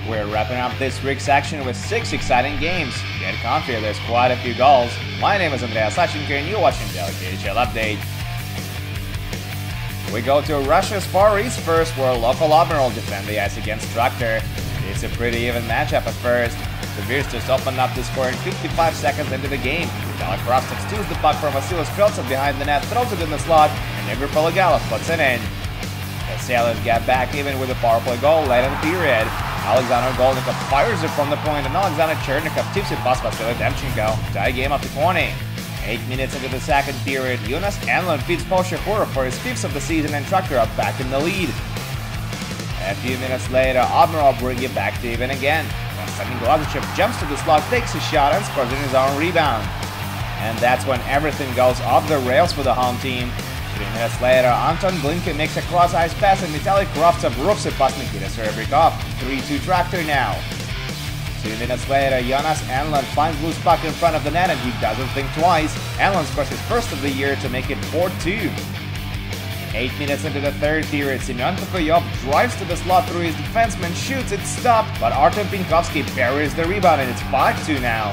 We're wrapping up this week's section with 6 exciting games. Get comfy, there's quite a few goals. My name is Andreas Sachenko and you're watching the KHL Update. We go to Russia's Far East first, where local Admiral defend the ice against Traktor. It's a pretty even matchup at first. The Virstus opened up the score in 55 seconds into the game. Vitaly Kravtsov steals the puck from Vasilis Kreltsev behind the net, throws it in the slot, and Igor Pologalov puts it in. The Sailors get back even with a power play goal late in the period. Alexander Golnikov fires it from the point, and Alexander Chernikov tips it past Vasily Demchenko. Tie game up to 20. 8 minutes into the second period, Jonas Enlund feeds Polshahura for his 5th of the season, and Traktor are back in the lead. A few minutes later, Admiral bring it back to even again. Konstantin Glazichev jumps to the slot, takes a shot, and scores in his own rebound. And that's when everything goes off the rails for the home team. 3 minutes later, Anton Glinka makes a cross-ice pass, and Vitaly Kravtsov roofs it past Nikita Serebrikov. 3-2 Traktor now. 2 minutes later, Jonas Enlund finds loose puck in front of the net, and he doesn't think twice. Enlund scores his 1st of the year to make it 4-2. 8 minutes into the third period, Semyon Topayov drives to the slot through his defenseman, shoots, it's stopped, but Artem Pinkovsky buries the rebound, and it's 5-2 now.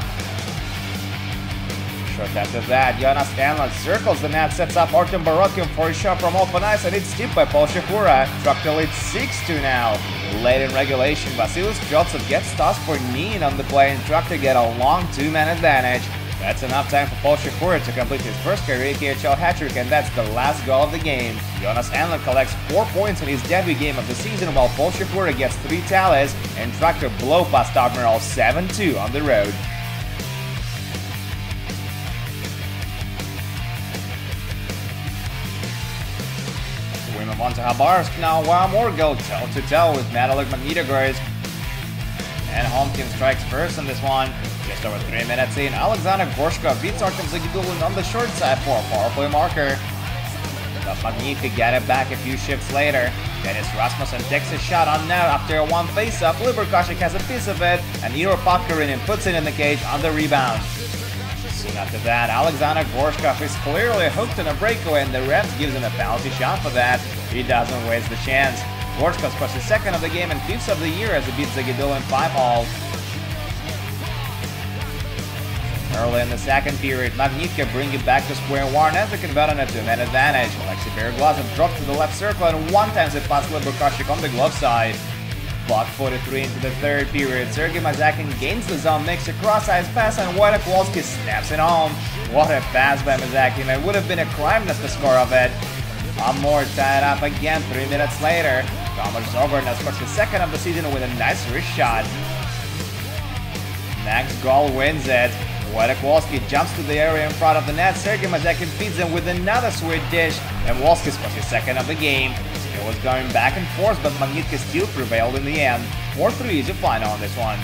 Short after that, Jonas Enlund circles the net, sets up Artem Borotkin for a shot from open ice, and it's tipped by Polshahura. Traktor leads 6-2 now. Late in regulation, Vasilis Kreltsev gets tossed for kneeing on the play, and Traktor get a long 2-man advantage. That's enough time for Polshahura to complete his first career KHL hat-trick, and that's the last goal of the game. Jonas Enlund collects 4 points in his debut game of the season, while Polshahura gets 3 tallies, and Traktor blow past Admiral 7-2 on the road. We move on to Khabarovsk now, while more go toe-to-toe with Metalurg Magnitogorsk. And home team strikes first on this one. Just over 3 minutes in, Alexander Gorshkov beats Artem Zagidulin on the short side for a power play marker. But Magnitogorsk get it back a few shifts later. Dennis Rasmussen takes a shot on net after a one face-up. Libor Koshik has a piece of it, and Igor Pakarinin puts it in the cage on the rebound. Soon after that, Alexander Gorshkov is clearly hooked on a breakaway, and the ref gives him a penalty shot for that. He doesn't waste the chance. Gorshkov scores his 2nd of the game and 5th of the year as he beats Zagidulin 5-all. Early in the second period, Magnitogorsk bring it back to square one as they convert on a 2-man advantage. Alexei Bereglazov drops to the left circle and one-times it past Libor Koshik on the glove side. Block 43 into the third period, Sergei Mazakin gains the zone, makes a cross-ice pass, and Wojtek Wolski snaps it home. What a pass by Mazakin, it would have been a crime not to score of it. One more tied up again 3 minutes later. Tomasz Zogorna scores his 2nd of the season with a nice wrist shot. Next goal wins it. Wojtek Wolski jumps to the area in front of the net, Sergei Mazakin feeds him with another sweet dish, and Wolski scores his 2nd of the game. It was going back and forth, but Magnitogorsk still prevailed in the end. 4-3 is the final on this one.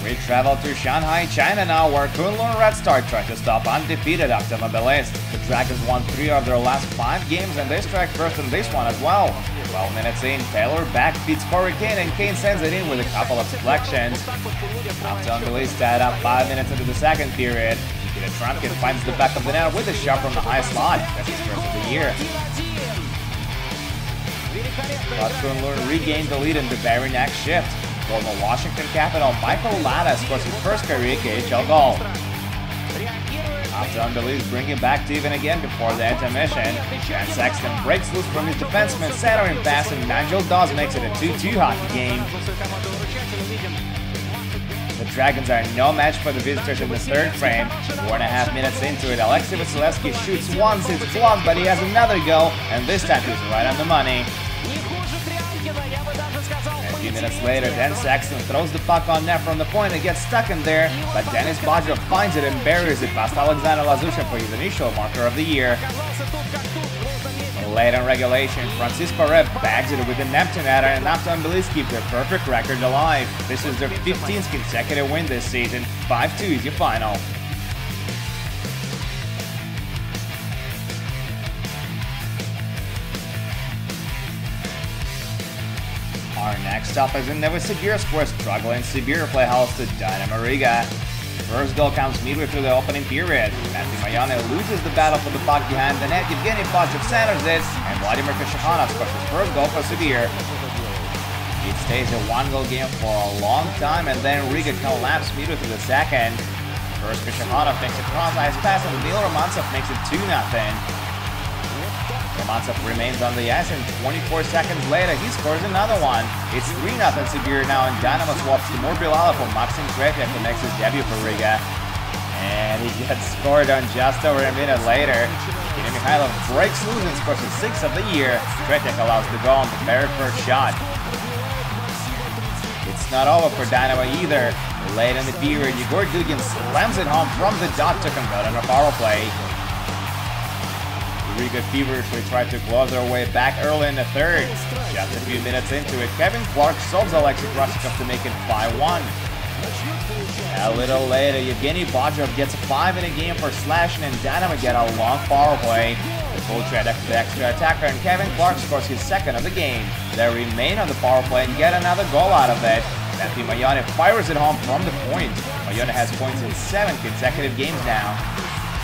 We travel to Shanghai, China now, where Kunlun Red Star tried to stop undefeated Automobilist. The Dragons won 3 of their last 5 games, and they strike first in this one as well. 12 minutes in, Taylor back feeds Corey Kane, and Kane sends it in with a couple of deflections. Automobilist tied up 5 minutes into the second period. Nikita Trumkin finds the back of the net with a shot from the high slot. That's his 1st of the year. But Kunlun regained the lead in the very next shift. Former Washington Capital Michael Latta scores his 1st career KHL goal. Automobilist bring it back to even again before the intermission. Jan Sexton breaks loose from his defenseman, centering pass, and Nigel Dawes makes it a 2-2 hockey game. The Dragons are no match for the visitors in the third frame. 4.5 minutes into it, Alexei Vasilevsky shoots once, it's blocked, but he has another go, and this time he's right on the money. A few minutes later, Dan Sexton throws the puck on net from the point and gets stuck in there, but Denis Badrov finds it and buries it past Alexander Lazushin for his initial marker of the year. Late in regulation, Francisco Reb bags it with an empty netter, and Automobilist keep their perfect record alive. This is their 15th consecutive win this season. 5-2 is your final. Our next stop is in Novosibirsk, where struggling Sibir play host to Dynamo Riga. First goal comes midway through the opening period. Matthew Mayane loses the battle for the puck behind the net. Evgeny Bodzov centers it, and Vladimir Kashikhanov scores his first goal for Sibir. It stays a one-goal game for a long time, and then Riga collapsed midway through the second. First, Kashikhanov makes a cross-ice pass, and Neil Romantsov makes it 2-0. Romantsov remains on the ice, and 24 seconds later, he scores another one. It's 3-0 Sibir now, and Dynamo swaps Timur Bilala for Maxim Tretyak, who makes his debut for Riga. And he gets scored on just over a minute later. Nikita Mikhailov breaks loose and scores his 6th of the year. Tretyak allows the goal on the very first shot. It's not over for Dynamo either. Late in the period, Yegor Dugin slams it home from the dot to convert on a power play. Riga feverishly tried to claw their way back early in the third. Just a few minutes into it, Kevin Clark solves Alexei Krasikov to make it 5-1. A little later, Evgeny Bodzov gets a 5 in a game for slashing, and Dynamo get a long power play. The full trade after the extra attacker, and Kevin Clark scores his 2nd of the game. They remain on the power play and get another goal out of it. Matthew Mayane fires it home from the point. Mayane has points in 7 consecutive games now.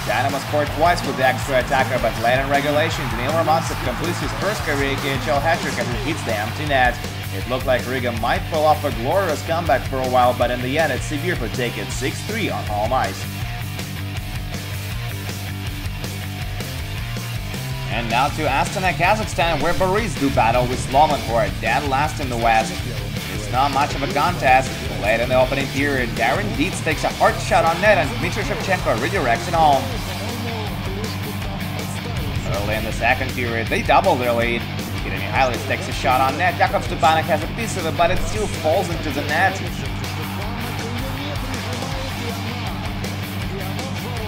Dynamo scored twice with the extra attacker, but late in regulation, Daniil Romantsov completes his first career KHL hat-trick as he hits the empty net. It looked like Riga might pull off a glorious comeback for a while, but in the end, it's Sibir who take it 6-3 on home ice. And now to Astana, Kazakhstan, where Boris do battle with Slovan, who are dead last in the West. It's not much of a contest. Late in the opening period, Darren Dietz takes a hard shot on net, and Dmitry Shevchenko redirects it home. Early in the second period, they double their lead. Nikita Mikhailovich takes a shot on net. Jakub Stepanek has a piece of it, but it still falls into the net.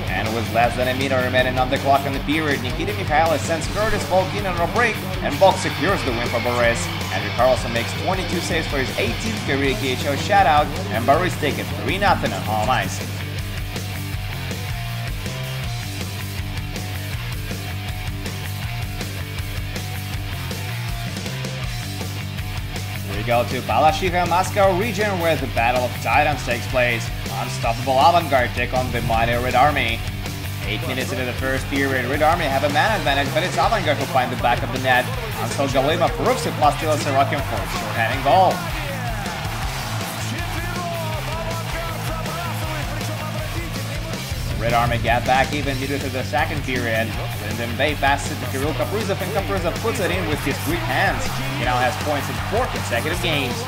And with less than a minute remaining on the clock in the period, Nikita Mikhailovich sends Curtis Volgin on a break, and Bok secures the win for Boris. Andrew Carlson makes 22 saves for his 18th career KHL shutout, and Boris take it 3-0 on home ice. We go to Balashikha, Moscow region, where the Battle of Titans takes place. Unstoppable Avangard take on the mighty Red Army. 8 minutes into the first period, Red Army have a man advantage, but it's Avangard who find the back of the net. Ansel Galima proves it past Tila Sorokin for a short-handing goal. Red Army get back even midway through the second period. Lyndon Bay passes it to Kirill Kaprizov, and Kaprizov puts it in with his quick hands. He now has points in 4 consecutive games.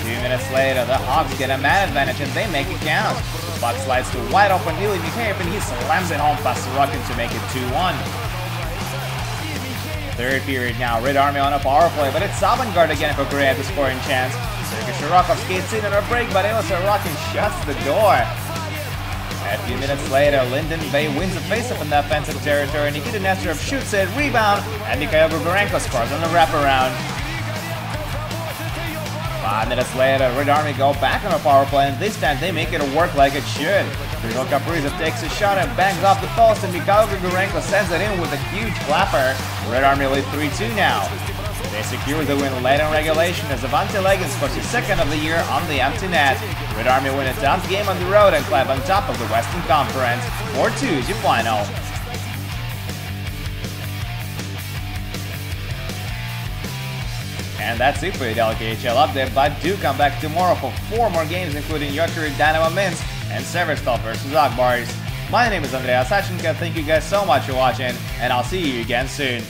2 minutes later, the Hawks get a man advantage, and they make it count. The puck slides to wide open Ilya Mikheyev, and he slams it home past Sorokin to make it 2-1. Third period now, Red Army on a power play, but it's Avangard again who creates the scoring chance. Sergei Shirokov skates in on a break, but Ilya Sorokin shuts the door. A few minutes later, Lyndon Bay wins a face-up in the offensive territory. Nikita Nesterov shoots it, rebound, and Mikhail Grigorenko scores on the wraparound. 5 minutes later, Red Army go back on a power play, and this time they make it work like it should. Kirill Kaprizov takes a shot and bangs off the post, and Mikhail Grigorenko sends it in with a huge clapper. Red Army lead 3-2 now. They secure the win late in regulation as Avante Legin scores his 2nd of the year on the empty net. Red Army win a tough game on the road and climb on top of the Western Conference. 4-2 is your final. And that's it for your daily KHL update, but do come back tomorrow for 4 more games, including Jokerit Dynamo Minsk and Severstov vs Akbars. My name is Andreas Sachenko, thank you guys so much for watching, and I'll see you again soon.